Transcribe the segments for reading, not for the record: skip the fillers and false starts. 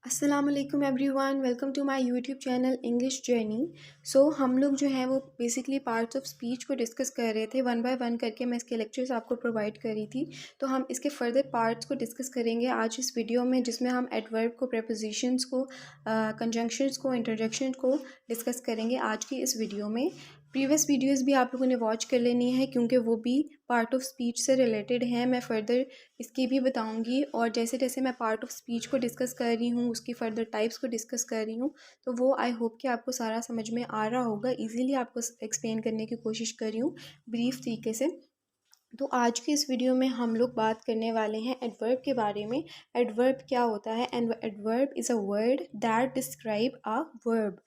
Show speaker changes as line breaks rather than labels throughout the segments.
अस्सलाम वालेकुम everyone, welcome to my YouTube channel English journey. हम लोग जो है वो बेसिकली पार्ट्स ऑफ स्पीच को डिस्कस कर रहे थे। वन बाय वन करके मैं इसके लेक्चर्स आपको प्रोवाइड कर रही थी। तो हम इसके फर्दर पार्ट्स को डिस्कस करेंगे आज इस वीडियो में, जिसमें हम एडवर्ब को, प्रेपोजिशंस को, कंजंक्शंस को, इंटरजेक्शन को डिस्कस करेंगे आज की इस वीडियो में। प्रीवियस वीडियोस भी आप लोगों ने वॉच कर लेनी है क्योंकि वो भी पार्ट ऑफ स्पीच से रिलेटेड हैं। मैं फ़र्दर इसकी भी बताऊंगी, और जैसे जैसे मैं पार्ट ऑफ स्पीच को डिस्कस कर रही हूँ, उसकी फ़र्दर टाइप्स को डिस्कस कर रही हूँ, तो वो आई होप कि आपको सारा समझ में आ रहा होगा। इजीली आपको एक्सप्लेन करने की कोशिश कर रही हूँ ब्रीफ तरीके से। तो आज की इस वीडियो में हम लोग बात करने वाले हैं एडवर्ब के बारे में। एडवर्ब क्या होता है? And adverb is a word that describe a verb.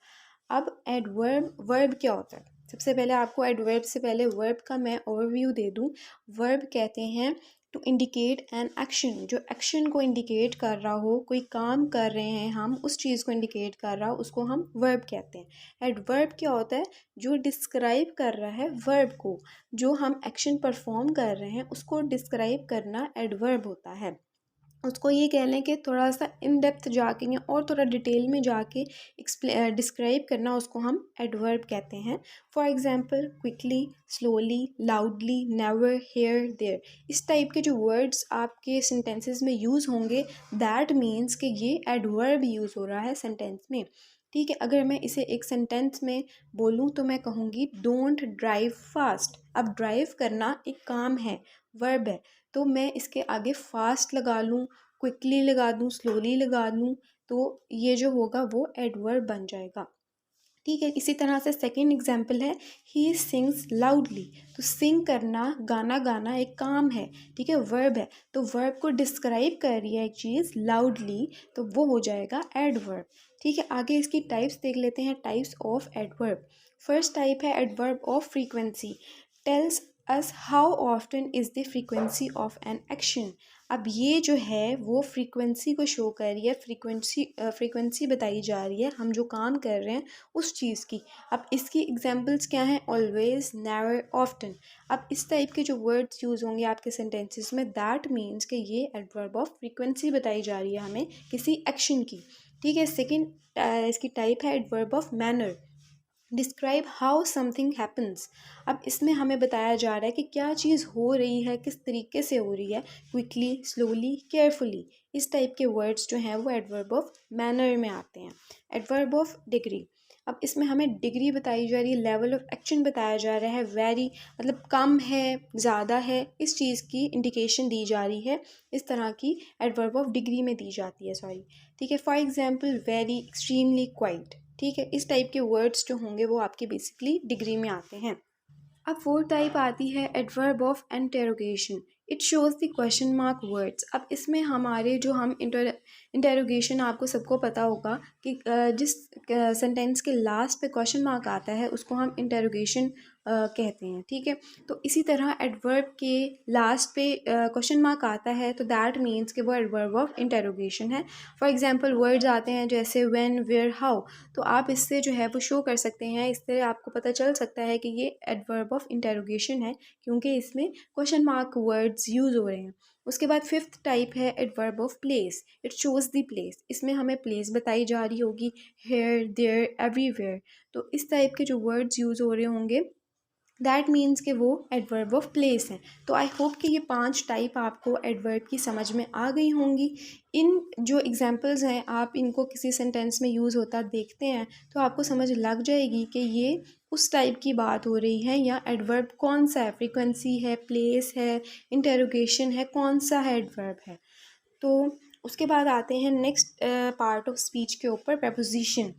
अब एडवर्ब वर्ब क्या होता है? सबसे पहले आपको एडवर्ब से पहले वर्ब का मैं ओवरव्यू दे दूं। वर्ब कहते हैं टू इंडिकेट एन एक्शन, जो एक्शन को इंडिकेट कर रहा हो, कोई काम कर रहे हैं हम, उस चीज़ को इंडिकेट कर रहा हो, उसको हम वर्ब कहते हैं। एडवर्ब क्या होता है? जो डिस्क्राइब कर रहा है वर्ब को, जो हम एक्शन परफॉर्म कर रहे हैं उसको डिस्क्राइब करना एडवर्ब होता है। उसको ये कह लें कि थोड़ा सा इन डेप्थ जाके या और थोड़ा डिटेल में जाके डिस्क्राइब करना, उसको हम एडवर्ब कहते हैं। For example quickly, slowly, loudly, never, here, there, इस टाइप के जो वर्ड्स आपके सेंटेंसेस में यूज़ होंगे, दैट मीन्स कि ये एडवर्ब यूज़ हो रहा है सेंटेंस में। ठीक है, अगर मैं इसे एक सेंटेंस में बोलूँ तो मैं कहूँगी डोंट ड्राइव फास्ट। अब ड्राइव करना एक काम है, वर्ब है, तो मैं इसके आगे फास्ट लगा लूँ, क्विकली लगा दूँ, स्लोली लगा दूँ, तो ये जो होगा वो एडवर्ब बन जाएगा। ठीक है, इसी तरह से सेकेंड एग्जाम्पल है ही सिंग्स लाउडली। तो सिंग करना, गाना गाना एक काम है, ठीक है, वर्ब है, तो वर्ब को डिस्क्राइब कर रही है एक चीज़ लाउडली, तो वो हो जाएगा एडवर्ब। ठीक है, आगे इसकी टाइप्स देख लेते हैं, types of adverb. First type है adverb of frequency. Tells us how often is the frequency of an action. अब ये जो है वो फ्रीक्वेंसी को शो कर रही है, फ्रीक्वेंसी बताई जा रही है हम जो काम कर रहे हैं उस चीज़ की। अब इसकी एग्जांपल्स क्या हैं? Always, never, often. अब इस टाइप के जो वर्ड्स यूज़ होंगे आपके सेंटेंसेस में, दैट मीन्स कि ये एडवर्ब ऑफ फ्रीक्वेंसी बताई जा रही है हमें किसी एक्शन की। ठीक है, सेकेंड इसकी टाइप है adverb of manner. Describe how something happens. अब इसमें हमें बताया जा रहा है कि क्या चीज़ हो रही है, किस तरीके से हो रही है, क्विकली, स्लोली, केयरफुली। इस टाइप के वर्ड्स जो हैं वो एडवर्ब ऑफ मैनर में आते हैं। Adverb of degree. अब इसमें हमें डिग्री बताई जा रही है, लेवल ऑफ एक्शन बताया जा रहा है। वेरी मतलब कम है, ज़्यादा है, इस चीज़ की इंडिकेशन दी जा रही है। इस तरह की एडवर्ब ऑफ डिग्री में दी जाती है, सॉरी। ठीक है, for example very, extremely, quite. ठीक है, इस टाइप के वर्ड्स जो होंगे वो आपके बेसिकली डिग्री में आते हैं। अब फोर्थ टाइप आती है adverb of interrogation. It shows the question mark words. अब इसमें हमारे जो हम इंटेरोगेशन, आपको सबको पता होगा कि जिस सेंटेंस के लास्ट पे क्वेश्चन मार्क आता है उसको हम इंटेरोगेशन कहते हैं। ठीक है, तो इसी तरह एडवर्ब के लास्ट पे क्वेश्चन मार्क आता है तो दैट मीन्स कि वो एडवर्ब ऑफ इंटेरोगेशन है। फॉर एग्जांपल वर्ड्स आते हैं जैसे व्हेन, वेयर, हाउ, तो आप इससे जो है वो शो कर सकते हैं, इससे आपको पता चल सकता है कि ये एडवर्ब ऑफ इंटेरोगेशन है क्योंकि इसमें क्वेश्चन मार्क वर्ड्स यूज़ हो रहे हैं। उसके बाद फिफ्थ टाइप है adverb of place. It shows the place. इसमें हमें प्लेस बताई जा रही होगी, हेयर, देयर, एवरीवेयर। तो इस टाइप के जो वर्ड्स यूज़ हो रहे होंगे, दैट मीन्स कि वो एडवर्ब ऑफ प्लेस हैं। तो आई होप कि ये 5 टाइप आपको एडवर्ब की समझ में आ गई होंगी। इन जो एग्जांपल्स हैं, आप इनको किसी सेंटेंस में यूज़ होता देखते हैं तो आपको समझ लग जाएगी कि ये उस टाइप की बात हो रही है या एडवर्ब कौन सा है, फ्रीक्वेंसी है, प्लेस है, इंटेरोगेशन है, कौन सा है एडवर्ब है। तो उसके बाद आते हैं नेक्स्ट पार्ट ऑफ स्पीच के ऊपर, preposition.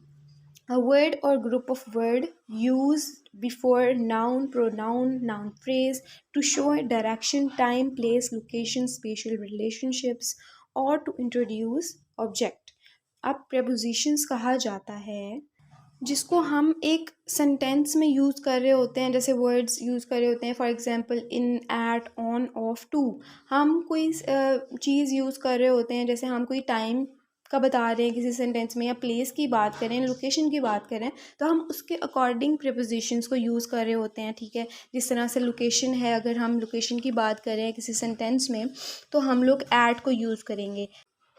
A word or group of word used before noun, pronoun, noun phrase to show direction, time, place, location, spatial relationships or to introduce object। अब prepositions कहा जाता है जिसको हम एक सेंटेंस में यूज़ कर रहे होते हैं, जैसे वर्ड्स यूज़ कर रहे होते हैं। For example in, at, on, off, to. हम कोई चीज़ यूज़ कर रहे होते हैं, जैसे हम कोई टाइम का बता रहे हैं किसी सेंटेंस में, या प्लेस की बात करें, लोकेशन की बात करें, तो हम उसके अकॉर्डिंग प्रीपोजिशंस को यूज़ कर रहे होते हैं। ठीक है, जिस तरह से लोकेशन है, अगर हम लोकेशन की बात करें किसी सेंटेंस में तो हम लोग एट को यूज़ करेंगे।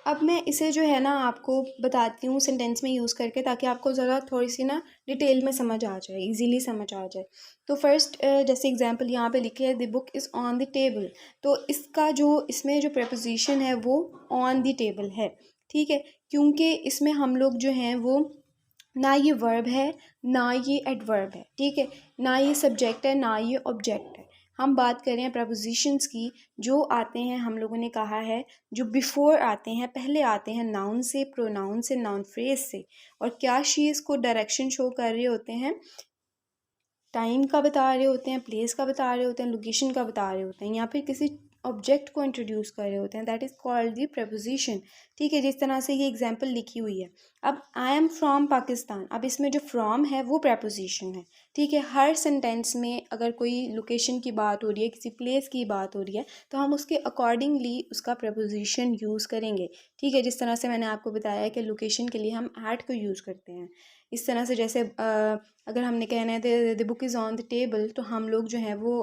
अब मैं इसे जो है ना आपको बताती हूँ सेंटेंस में यूज़ करके, ताकि आपको ज़रा थोड़ी सी ना डिटेल में समझ आ जाए, इजीली समझ आ जाए। तो फर्स्ट जैसे एग्जांपल यहाँ पे लिखे है, the book is on the table. तो इसका जो इसमें जो प्रपोजिशन है वो ऑन द टेबल है, ठीक है, क्योंकि इसमें हम लोग जो हैं वो ना ये वर्ब है ना ये एडवर्ब है, ठीक है, ना ये सब्जेक्ट है ना ये ऑब्जेक्ट है। हम बात करें प्रपोजिशंस की, जो आते हैं हम लोगों ने कहा है जो बिफोर आते हैं, पहले आते हैं नाउन से, प्रोनाउन से, नाउन फ्रेज से, और क्या चीज़ को डायरेक्शन शो कर रहे होते हैं, टाइम का बता रहे होते हैं, प्लेस का बता रहे होते हैं, लोकेशन का बता रहे होते हैं, या फिर किसी ऑब्जेक्ट को इंट्रोड्यूस कर रहे होते हैं, that is called the preposition, ठीक है। जिस तरह से ये एग्जांपल लिखी हुई है, अब आई एम फ्रॉम पाकिस्तान, अब इसमें जो फ्रॉम है वो प्रपोजिशन है, ठीक है। हर सेंटेंस में अगर कोई लोकेशन की बात हो रही है, किसी प्लेस की बात हो रही है, तो हम उसके अकॉर्डिंगली उसका प्रपोजिशन यूज़ करेंगे, ठीक है। जिस तरह से मैंने आपको बताया कि लोकेशन के लिए हम एट को यूज़ करते हैं। इस तरह से जैसे अगर हमने कहना है the book is on the table, तो हम लोग जो है वो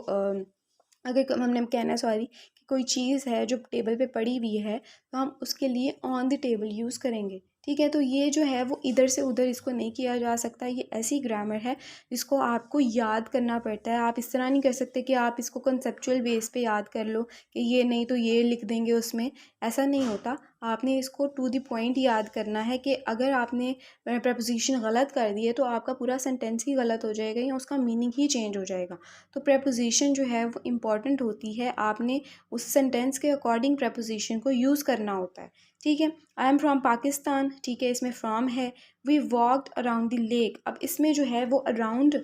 अगर हमने कहना है सॉरी कि कोई चीज़ है जो टेबल पे पड़ी हुई है, तो हम उसके लिए ऑन द टेबल यूज़ करेंगे, ठीक है। तो ये जो है वो इधर से उधर इसको नहीं किया जा सकता, ये ऐसी ग्रामर है जिसको आपको याद करना पड़ता है। आप इस तरह नहीं कर सकते कि आप इसको कंसेप्चुअल बेस पे याद कर लो कि ये नहीं तो ये लिख देंगे उसमें, ऐसा नहीं होता। आपने इसको टू द पॉइंट याद करना है कि अगर आपने प्रपोजिशन गलत कर दी है तो आपका पूरा सेंटेंस ही गलत हो जाएगा या उसका मीनिंग ही चेंज हो जाएगा। तो प्रपोजिशन जो है वो इम्पॉर्टेंट होती है, आपने उस सेंटेंस के अकॉर्डिंग प्रपोजिशन को यूज़ करना होता है, ठीक है। आई एम फ्रॉम पाकिस्तान, ठीक है, इसमें फ्रॉम है। We walked around the lake, अब इसमें जो है वो अराउंड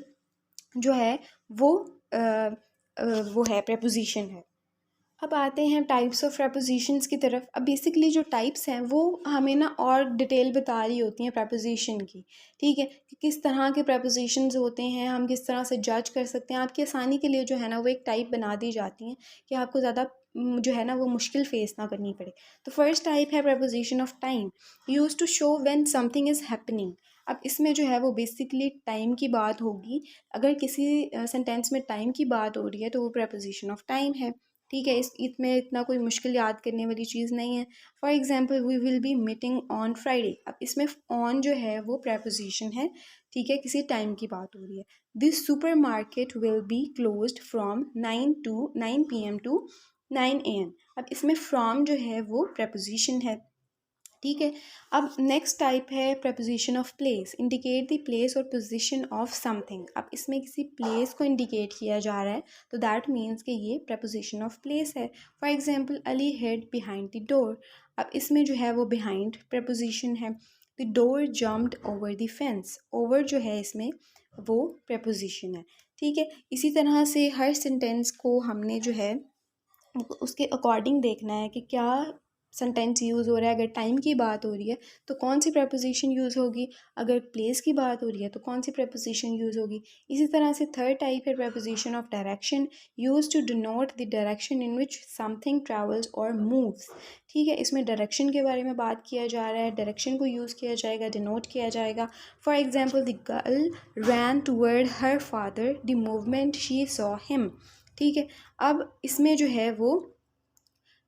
जो है वो अ, वो है प्रपोजिशन है। अब आते हैं टाइप्स ऑफ प्रपोजिशंस की तरफ। अब बेसिकली जो टाइप्स हैं वो हमें ना और डिटेल बता रही होती हैं प्रपोजिशन की, ठीक है, कि किस तरह के प्रपोजिशंस होते हैं, हम किस तरह से जज कर सकते हैं। आपकी आसानी के लिए जो है ना वो एक टाइप बना दी जाती हैं कि आपको ज़्यादा जो है ना वो मुश्किल फेस ना करनी पड़े। तो फर्स्ट टाइप है preposition of time, use to show when something is happening. अब इसमें जो है वो बेसिकली टाइम की बात होगी। अगर किसी सेंटेंस में टाइम की बात हो रही है तो वो प्रपोजिशन ऑफ टाइम है, ठीक है। इसमें इतना कोई मुश्किल याद करने वाली चीज़ नहीं है। For example we will be meeting on Friday, अब इसमें ऑन जो है वो प्रपोजिशन है, ठीक है, किसी टाइम की बात हो रही है। This supermarket will be closed from 9 PM to 9 AM, अब इसमें फ्रॉम जो है वो प्रपोजिशन है, ठीक है। अब नेक्स्ट टाइप है preposition of place, indicate the place और पोजीशन ऑफ समथिंग। अब इसमें किसी प्लेस को इंडिकेट किया जा रहा है तो दैट मीन्स कि ये प्रपोजिशन ऑफ प्लेस है। For example Ali hid behind the door, अब इसमें जो है वो बिहाइंड प्रपोजिशन है। The door jumped over the fence, over जो है इसमें वो प्रपोजिशन है, ठीक है। इसी तरह से हर सेंटेंस को हमने जो है उसके अकॉर्डिंग देखना है कि क्या सेंटेंस यूज़ हो रहा है। अगर टाइम की बात हो रही है तो कौन सी प्रपोजिशन यूज़ होगी, अगर प्लेस की बात हो रही है तो कौन सी प्रपोजिशन यूज़ होगी। इसी तरह से थर्ड टाइप है preposition of direction, use to denote the direction in which something travels और मूव्स, ठीक है। इसमें डायरेक्शन के बारे में बात किया जा रहा है, डायरेक्शन को यूज़ किया जाएगा, डिनोट किया जाएगा। For example the girl ran toward her father the movement she saw him, ठीक है। अब इसमें जो है वो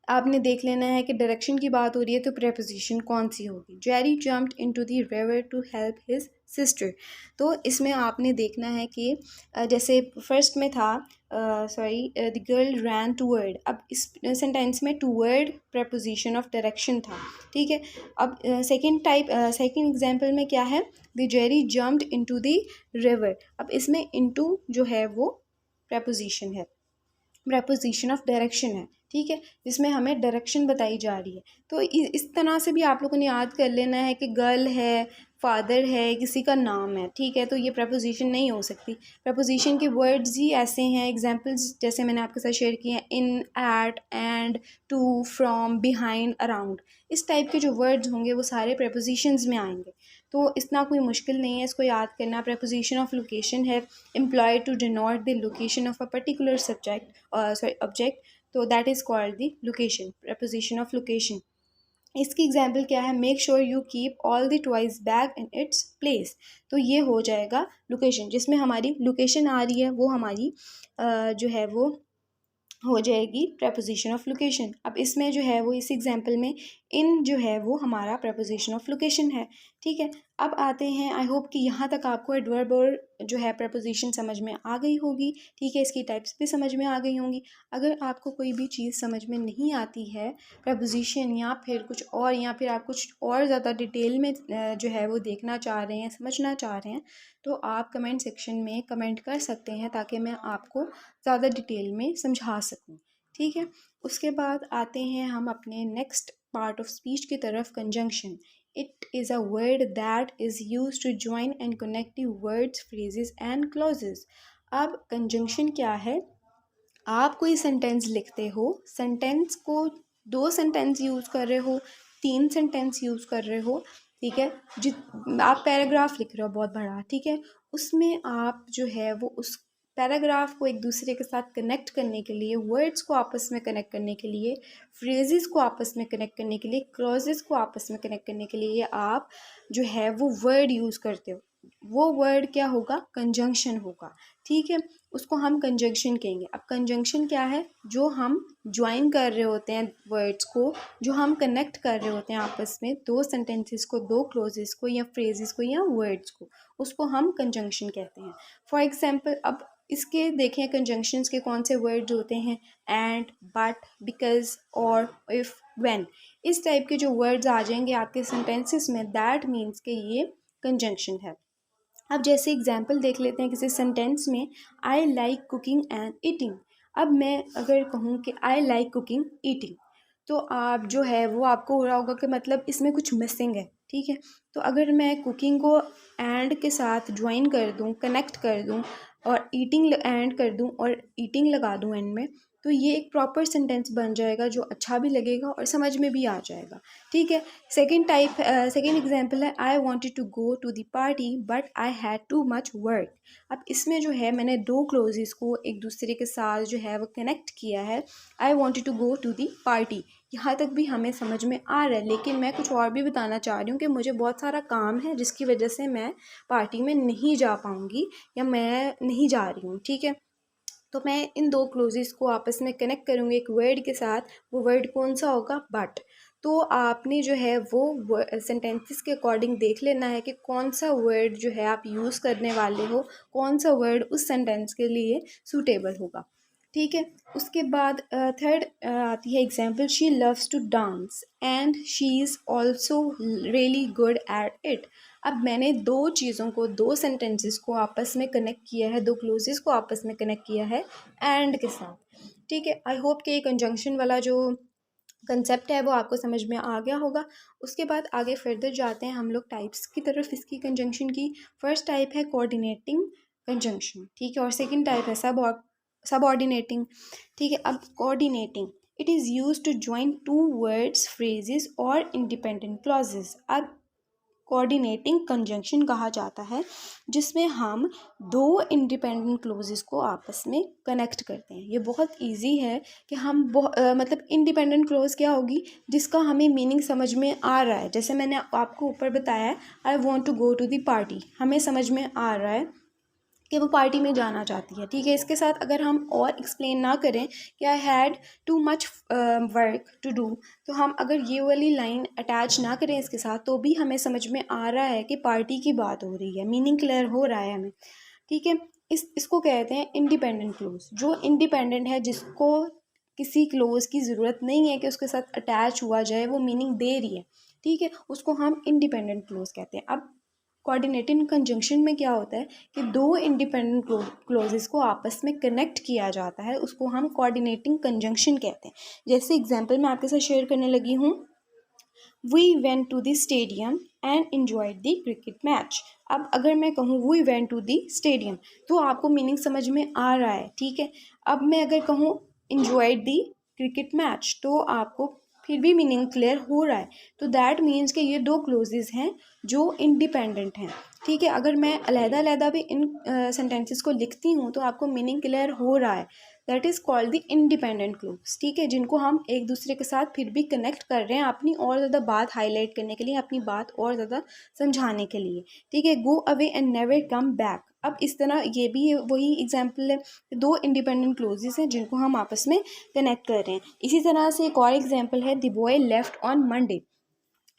आपने देख लेना है कि डायरेक्शन की बात हो रही है तो प्रेपोजिशन कौन सी होगी। Jerry jumped into the river to help his sister, तो इसमें आपने देखना है कि जैसे फर्स्ट में था sorry the girl ran toward, अब इस सेंटेंस में टूवर्ड प्रेपोजिशन ऑफ डायरेक्शन था, ठीक है। अब सेकंड एग्जांपल में क्या है, the Jerry jumped into the river, अब इसमें इनटू जो है वो प्रेपोजिशन है, प्रपोजिशन ऑफ डायरेक्शन है, ठीक है, जिसमें हमें डायरेक्शन बताई जा रही है। तो इस तरह से भी आप लोगों ने याद कर लेना है कि गर्ल है, फादर है, किसी का नाम है, ठीक है, तो ये प्रपोजिशन नहीं हो सकती। प्रपोजिशन के वर्ड्स ही ऐसे हैं, एग्जांपल्स जैसे मैंने आपके साथ शेयर किए हैं, in, at, and, to, from, behind, around, इस टाइप के जो वर्ड्स होंगे वो सारे प्रपोजिशंस में आएंगे। तो इतना कोई मुश्किल नहीं है इसको याद करना। प्रपोजिशन ऑफ लोकेशन है, employed to denote the location of a particular subject object, तो that is called the location, preposition of location. इसकी एग्जाम्पल क्या है, make sure you keep all the toys bag in its place, तो ये हो जाएगा location, जिसमें हमारी लोकेशन आ रही है वो हमारी जो है वो हो जाएगी प्रपोजिशन ऑफ लोकेशन। अब इसमें जो है वो इस एग्जांपल में इन जो है वो हमारा प्रपोजिशन ऑफ लोकेशन है। ठीक है, अब आते हैं, आई होप कि यहाँ तक आपको एडवर्ब और जो है प्रपोजिशन समझ में आ गई होगी। ठीक है, इसकी टाइप्स भी समझ में आ गई होंगी। अगर आपको कोई भी चीज़ समझ में नहीं आती है, प्रपोजिशन या फिर कुछ और, या फिर आप कुछ और ज़्यादा डिटेल में जो है वो देखना चाह रहे हैं, समझना चाह रहे हैं, तो आप कमेंट सेक्शन में कमेंट कर सकते हैं ताकि मैं आपको ज़्यादा डिटेल में समझा सकूँ। ठीक है, उसके बाद आते हैं हम अपने नेक्स्ट पार्ट ऑफ स्पीच की तरफ, conjunction. It is a word that is use to join and connective words, phrases and clauses. अब कंजंक्शन क्या है? आप कोई सेंटेंस लिखते हो, सेंटेंस को 2 सेंटेंस यूज़ कर रहे हो, 3 सेंटेंस यूज़ कर रहे हो, ठीक है, आप पैराग्राफ लिख रहे हो बहुत बड़ा, ठीक है, उसमें आप जो है वो उस पैराग्राफ को एक दूसरे के साथ कनेक्ट करने के लिए, वर्ड्स को आपस में कनेक्ट करने के लिए, फ्रेजेस को आपस में कनेक्ट करने के लिए, क्लॉजेस को आपस में कनेक्ट करने के लिए आप जो है वो वर्ड यूज़ करते हो। वो वर्ड क्या होगा? कंजंक्शन होगा। ठीक है, उसको हम कंजंक्शन कहेंगे। अब कंजंक्शन क्या है? जो हम ज्वाइन कर रहे होते हैं वर्ड्स को, जो हम कनेक्ट कर रहे होते हैं आपस में, 2 सेंटेंसेस को, 2 क्लोजेस को या फ्रेजेस को या वर्ड्स को, उसको हम कंजंक्शन कहते हैं। फॉर एग्जांपल, अब इसके देखें कंजंक्शंस के कौन से वर्ड्स होते हैं? एंड, बट, बिकॉज, और, इफ़, व्हेन। इस टाइप के जो वर्ड्स आ जाएंगे आपके सेंटेंसेस में, दैट मीन्स कि ये कंजंक्शन है। अब जैसे एग्जाम्पल देख लेते हैं किसी सेंटेंस में, I like cooking and eating. अब मैं अगर कहूँ कि आई लाइक कुकिंग ईटिंग, तो आप जो है वो आपको हो रहा होगा कि मतलब इसमें कुछ मिसिंग है। ठीक है, तो अगर मैं कुकिंग को एंड के साथ ज्वाइन कर दूँ, कनेक्ट कर दूँ, और ईटिंग एंड कर दूँ और ईटिंग लगा दूँ एंड में, तो ये एक प्रॉपर सेंटेंस बन जाएगा जो अच्छा भी लगेगा और समझ में भी आ जाएगा। ठीक है, सेकेंड एग्जाम्पल है, I wanted to go to the party but I had too much work. अब इसमें जो है मैंने 2 क्लोजेस को एक दूसरे के साथ जो है वो कनेक्ट किया है। I wanted to go to the party, यहाँ तक भी हमें समझ में आ रहा है, लेकिन मैं कुछ और भी बताना चाह रही हूँ कि मुझे बहुत सारा काम है जिसकी वजह से मैं पार्टी में नहीं जा पाऊँगी या मैं नहीं जा रही हूँ। ठीक है, तो मैं इन 2 क्लोजेस को आपस में कनेक्ट करूँगी एक वर्ड के साथ। वो वर्ड कौन सा होगा? बट। तो आपने जो है वो सेंटेंसेस के अकॉर्डिंग देख लेना है कि कौन सा वर्ड जो है आप यूज़ करने वाले हो, कौन सा वर्ड उस सेंटेंस के लिए सूटेबल होगा। ठीक है, उसके बाद थर्ड आती है example, she loves to dance and she is also really good at it. अब मैंने 2 चीज़ों को, 2 सेंटेंसेस को आपस में कनेक्ट किया है, 2 क्लोजेस को आपस में कनेक्ट किया है एंड के साथ। ठीक है, आई होप कि ये कंजंक्शन वाला जो कंसेप्ट है वो आपको समझ में आ गया होगा। उसके बाद आगे फर्दर जाते हैं हम लोग टाइप्स की तरफ इसकी कंजंक्शन की। फर्स्ट टाइप है कोऑर्डिनेटिंग कंजंक्शन, ठीक है, और सेकंड टाइप है सबऑर्डिनेटिंग। ठीक है, अब coordinating, it is use to join 2 words, phrases और इंडिपेंडेंट क्लॉजेस। अब कोऑर्डिनेटिंग कंजंक्शन कहा जाता है जिसमें हम 2 इंडिपेंडेंट क्लोजेस को आपस में कनेक्ट करते हैं। ये बहुत इजी है कि हम मतलब इंडिपेंडेंट क्लोज क्या होगी? जिसका हमें मीनिंग समझ में आ रहा है। जैसे मैंने आपको ऊपर बताया है, I want to go to the party, हमें समझ में आ रहा है कि वो पार्टी में जाना चाहती है। ठीक है, इसके साथ अगर हम और एक्सप्लेन ना करें कि I had too much work to do, तो हम अगर ये वाली लाइन अटैच ना करें इसके साथ, तो भी हमें समझ में आ रहा है कि पार्टी की बात हो रही है, मीनिंग क्लियर हो रहा है हमें। ठीक है, इसको कहते हैं इंडिपेंडेंट क्लोज। जो इंडिपेंडेंट है, जिसको किसी क्लोज की ज़रूरत नहीं है कि उसके साथ अटैच हुआ जाए, वो मीनिंग दे रही है, ठीक है, उसको हम इंडिपेंडेंट क्लोज कहते हैं। अब कोऑर्डिनेटिंग कंजंक्शन में क्या होता है कि 2 इंडिपेंडेंट क्लोजेस को आपस में कनेक्ट किया जाता है, उसको हम कोऑर्डिनेटिंग कंजंक्शन कहते हैं। जैसे एग्जांपल मैं आपके साथ शेयर करने लगी हूँ, we went to the stadium and enjoyed the cricket match. अब अगर मैं कहूँ we went to the stadium, तो आपको मीनिंग समझ में आ रहा है। ठीक है, अब मैं अगर कहूँ enjoyed द क्रिकेट मैच, तो आपको फिर भी मीनिंग क्लियर हो रहा है। तो दैट मीन्स कि ये 2 क्लोजेस हैं जो इंडिपेंडेंट हैं। ठीक है, अगर मैं अलहदा अलहदा भी इन सेंटेंसेस को लिखती हूँ तो आपको मीनिंग क्लियर हो रहा है। That is called the independent clause, ठीक है, जिनको हम एक दूसरे के साथ फिर भी कनेक्ट कर रहे हैं अपनी और ज़्यादा बात हाईलाइट करने के लिए, अपनी बात और ज़्यादा समझाने के लिए, ठीक है। Go away and never come back. अब इस तरह ये भी वही एग्जाम्पल है, दो इंडिपेंडेंट क्लोजेस हैं जिनको हम आपस में कनेक्ट कर रहे हैं। इसी तरह से एक और एग्जाम्पल है, the boy left on Monday.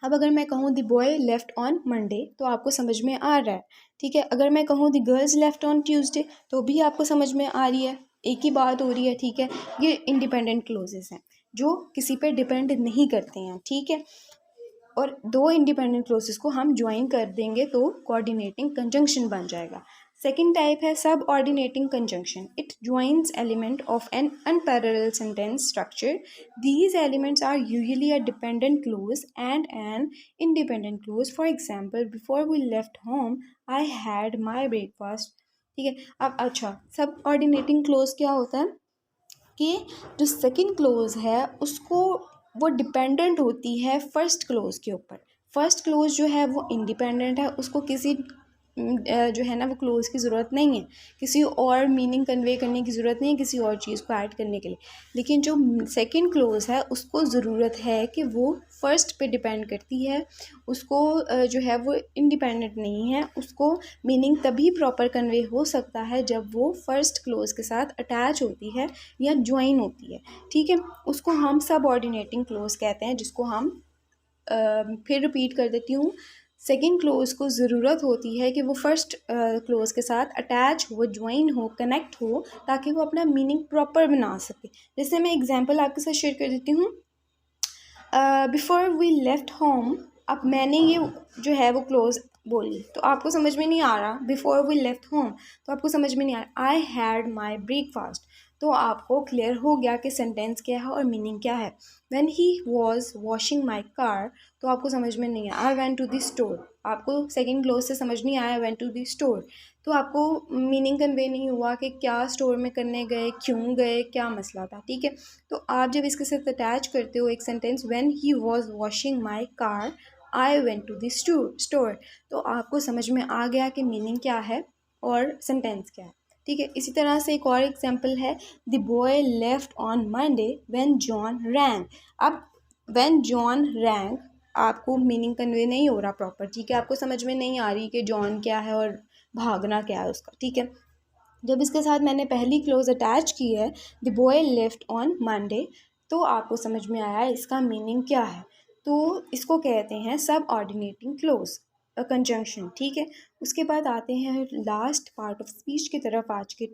अब अगर मैं कहूँ the boy left on Monday तो आपको समझ में आ रहा है, ठीक है। अगर मैं कहूँ the girls left on Tuesday तो भी आपको समझ में आ रही है, एक ही बात हो रही है, ठीक है। ये इंडिपेंडेंट क्लोजेस हैं जो किसी पे डिपेंड नहीं करते हैं, ठीक है। और दो इंडिपेंडेंट क्लोजेस को हम ज्वाइन कर देंगे तो कोऑर्डिनेटिंग कंजंक्शन बन जाएगा। सेकेंड टाइप है subordinating conjunction. It joins element of an unparallel sentence structure. These elements are usually a dependent clause and an independent clause. For example, before we left home I had my breakfast, ठीक है। अब अच्छा, सब ऑर्डिनेटिंग close क्या होता है कि जो सेकंड क्लोज है उसको वो डिपेंडेंट होती है फर्स्ट क्लोज के ऊपर। फर्स्ट क्लोज जो है वो इंडिपेंडेंट है, उसको किसी जो है ना वो क्लोज की ज़रूरत नहीं है, किसी और मीनिंग कन्वे करने की ज़रूरत नहीं है, किसी और चीज़ को ऐड करने के लिए। लेकिन जो सेकंड क्लोज है उसको ज़रूरत है कि वो फर्स्ट पे डिपेंड करती है, उसको जो है वो इंडिपेंडेंट नहीं है, उसको मीनिंग तभी प्रॉपर कन्वे हो सकता है जब वो फर्स्ट क्लोज के साथ अटैच होती है या ज्वाइन होती है, ठीक है। उसको हम सबऑर्डिनेटिंग क्लोज कहते हैं, जिसको हम फिर रिपीट कर देती हूँ। सेकेंड क्लोज को ज़रूरत होती है कि वो फर्स्ट क्लोज के साथ अटैच हो, ज्वाइन हो, कनेक्ट हो, ताकि वो अपना मीनिंग प्रॉपर बना सके। जैसे मैं एग्जांपल आपके साथ शेयर कर देती हूँ। बिफोर वी लेफ्ट होम, अब मैंने ये जो है वो क्लोज बोली तो आपको समझ में नहीं आ रहा। बिफोर वी लेफ्ट होम तो आपको समझ में नहीं आ रहा। आई हैड माई ब्रेकफास्ट तो आपको क्लियर हो गया कि सेंटेंस क्या है और मीनिंग क्या है। When he was washing my car तो आपको समझ में नहीं आया। I went to the store, आपको सेकेंड क्लोज से समझ नहीं आया वेंट टू द स्टोर, तो आपको मीनिंग कन्वे नहीं हुआ कि क्या स्टोर में करने गए, क्यों गए, क्या मसला था, ठीक है। तो आप जब इसके साथ अटैच करते हो एक sentence, when he was washing my car I went to the store, तो आपको समझ में आ गया कि मीनिंग क्या है और सेंटेंस क्या है, ठीक है। इसी तरह से एक और एग्जाम्पल है, the boy left on Monday when John wrong. अब व्हेन जॉन रैंग आपको मीनिंग कन्वे नहीं हो रहा प्रॉपर, ठीक है, आपको समझ में नहीं आ रही कि जॉन क्या है और भागना क्या है उसका, ठीक है। जब इसके साथ मैंने पहली क्लोज अटैच की है, the boy left on Monday, तो आपको समझ में आया इसका मीनिंग क्या है। तो इसको कहते हैं सब ऑर्डिनेटिंग क्लोज कंजंक्शन, ठीक है। उसके बाद आते हैं लास्ट पार्ट ऑफ स्पीच की तरफ आज के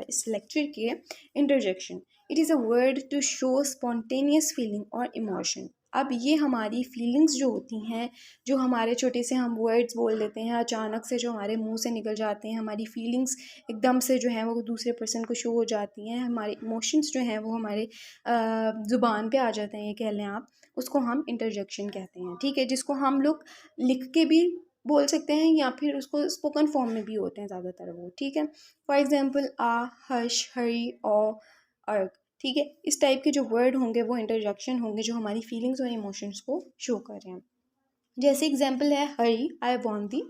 इस लेक्चर के, interjection. It is a word to show spontaneous feeling और इमोशन। अब ये हमारी फीलिंग्स जो होती हैं, जो हमारे छोटे से हम वर्ड्स बोल देते हैं अचानक से, जो हमारे मुंह से निकल जाते हैं, हमारी फीलिंग्स एकदम से जो हैं वो दूसरे पर्सन को शो हो जाती हैं, हमारे इमोशंस जो हैं वो हमारे ज़ुबान पे आ जाते हैं, ये कह लें आप, उसको हम इंटरजेक्शन कहते हैं, ठीक है। जिसको हम लोग लिख के भी बोल सकते हैं या फिर उसको स्पोकन फॉर्म में भी होते हैं ज़्यादातर वो, ठीक है। फॉर एग्जांपल आ, हश, हरी, ओ, अर्ग, ठीक है। इस टाइप के जो वर्ड होंगे वो इंटरजेक्शन होंगे जो हमारी फीलिंग्स और इमोशंस को शो कर रहे हैं। जैसे एग्जांपल है हरी, आई वॉन्ट दी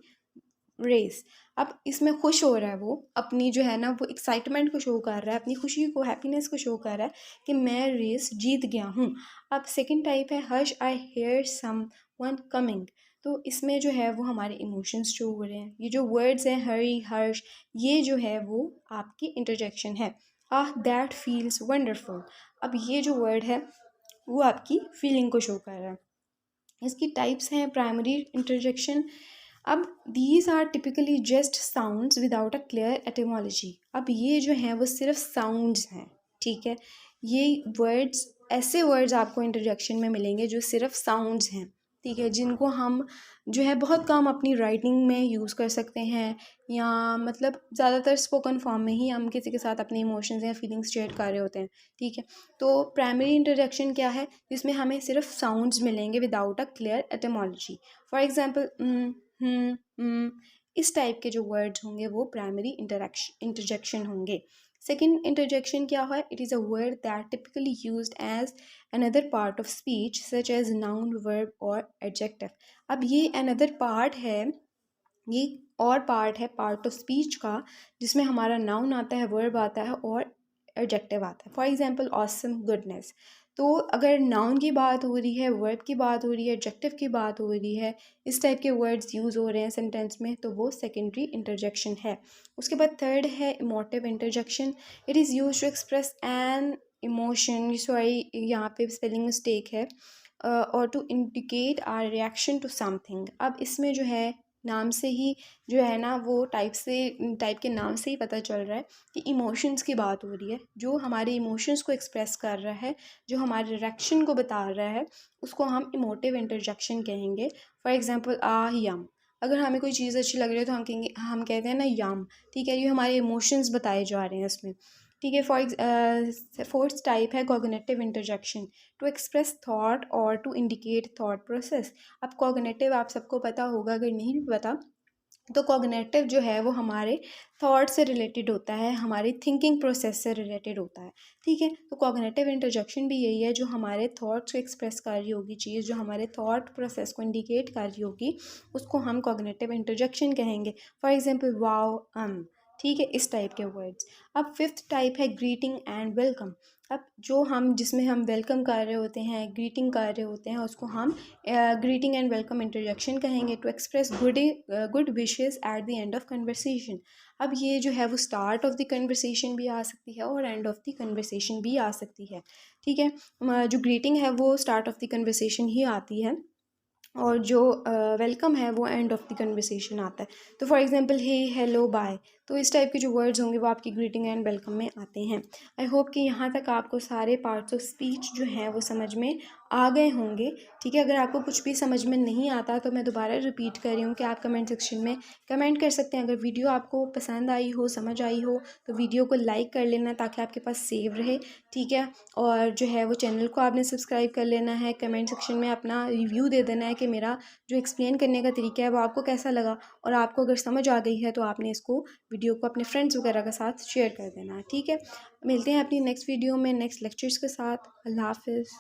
रेस। अब इसमें खुश हो रहा है वो, अपनी जो है ना वो एक्साइटमेंट को शो कर रहा है, अपनी खुशी को, हैप्पीनेस को शो कर रहा है कि मैं रेस जीत गया हूँ। अब सेकंड टाइप है हर्ष, आई हेयर सम वन कमिंग। तो इसमें जो है वो हमारे इमोशंस शो हो रहे हैं। ये जो वर्ड्स हैं हरी, हर्ष, ये जो है वो आपकी इंटरजेक्शन है। आह दैट फील्स वंडरफुल, अब ये जो वर्ड है वो आपकी फीलिंग को शो कर रहा है। इसकी टाइप्स हैं प्राइमरी इंटरजेक्शन। अब these are typically just sounds without a clear etymology. अब ये जो हैं वो सिर्फ साउंड्स हैं, ठीक है। ये वर्ड्स, ऐसे वर्ड्स आपको इंटरजेक्शन में मिलेंगे जो सिर्फ साउंड्स हैं, ठीक है, जिनको हम जो है बहुत कम अपनी राइटिंग में यूज़ कर सकते हैं, या मतलब ज़्यादातर स्पोकन फॉर्म में ही हम किसी के साथ अपने इमोशंस या फीलिंग्स शेयर कर रहे होते हैं, ठीक है। तो प्राइमरी इंटरजेक्शन क्या है, जिसमें हमें सिर्फ साउंड्स मिलेंगे without a clear etymology. For example इस टाइप के जो वर्ड्स होंगे वो प्राइमरी इंटरजेक्शन होंगे। सेकेंड इंटरजेक्शन क्या है, it is a word that typically used as another part of speech such as noun, verb और एडजेक्टिव। अब ये अनदर पार्ट है, ये और पार्ट है पार्ट ऑफ स्पीच का, जिसमें हमारा नाउन आता है, वर्ब आता है और एडजेक्टिव आता है। For example awesome, goodness. तो अगर नाउन की बात हो रही है, वर्ब की बात हो रही है, एडजेक्टिव की बात हो रही है, इस टाइप के वर्ड्स यूज़ हो रहे हैं सेंटेंस में, तो वो सेकेंडरी इंटरजेक्शन है। उसके बाद थर्ड है emotive interjection. It is use to express an emotion, sorry यहाँ पे स्पेलिंग मिस्टेक है, और to indicate or reaction to something. अब इसमें जो है नाम से ही जो है ना, वो टाइप के नाम से ही पता चल रहा है कि इमोशंस की बात हो रही है। जो हमारे इमोशंस को एक्सप्रेस कर रहा है, जो हमारे रिएक्शन को बता रहा है, उसको हम इमोटिव इंटरजेक्शन कहेंगे। फॉर एग्जांपल यम। अगर हमें कोई चीज़ अच्छी लग रही है तो हम कहते हैं ना यम, ठीक है। ये हमारे इमोशंस बताए जा रहे हैं इसमें, ठीक है। फोर्थ टाइप है cognitive interjection, to express thought और टू इंडिकेट थॉट प्रोसेस। अब कॉग्निटिव आप सबको पता होगा, अगर नहीं भी पता तो कॉग्निटिव जो है वो हमारे थॉट से रिलेटेड होता है, हमारी थिंकिंग प्रोसेस से रिलेटेड होता है, ठीक है। तो कॉग्निटिव इंटरजेक्शन भी यही है, जो हमारे थॉट्स को एक्सप्रेस कर रही होगी चीज़, जो हमारे थॉट प्रोसेस को इंडिकेट कर रही होगी, उसको हम कॉग्निटिव इंटरजेक्शन कहेंगे। फॉर एग्जांपल वाओ, ठीक है, इस टाइप के वर्ड्स। अब फिफ्थ टाइप है ग्रीटिंग एंड वेलकम। अब जिसमें हम वेलकम कर रहे होते हैं, ग्रीटिंग कर रहे होते हैं, उसको हम ग्रीटिंग एंड वेलकम इंटरजेक्शन कहेंगे, to express good wishes at the end of conversation. अब ये जो है वो स्टार्ट ऑफ द कन्वर्सेशन भी आ सकती है और एंड ऑफ द कन्वर्सेशन भी आ सकती है, ठीक है। जो ग्रीटिंग है वो स्टार्ट ऑफ द कन्वर्सेशन ही आती है, और जो वेलकम है वो एंड ऑफ द कन्वर्सेशन आता है। तो for example hey, hello, bye, तो इस टाइप के जो वर्ड्स होंगे वो आपकी ग्रीटिंग एंड वेलकम में आते हैं। आई होप कि यहाँ तक आपको सारे पार्ट्स ऑफ स्पीच जो हैं वो समझ में आ गए होंगे, ठीक है। अगर आपको कुछ भी समझ में नहीं आता तो मैं दोबारा रिपीट कर रही हूँ कि आप कमेंट सेक्शन में कमेंट कर सकते हैं। अगर वीडियो आपको पसंद आई हो, समझ आई हो, तो वीडियो को लाइक कर लेना ताकि आपके पास सेव रहे, ठीक है। और जो है वो चैनल को आपने सब्सक्राइब कर लेना है। कमेंट सेक्शन में अपना रिव्यू दे देना है कि मेरा जो एक्सप्लेन करने का तरीका है वो आपको कैसा लगा, और आपको अगर समझ आ गई है तो आपने इसको वीडियो को अपने फ्रेंड्स वगैरह के साथ शेयर कर देना है, ठीक है। मिलते हैं अपनी नेक्स्ट वीडियो में नेक्स्ट लेक्चर्स के साथ। अल्लाह हाफिज़।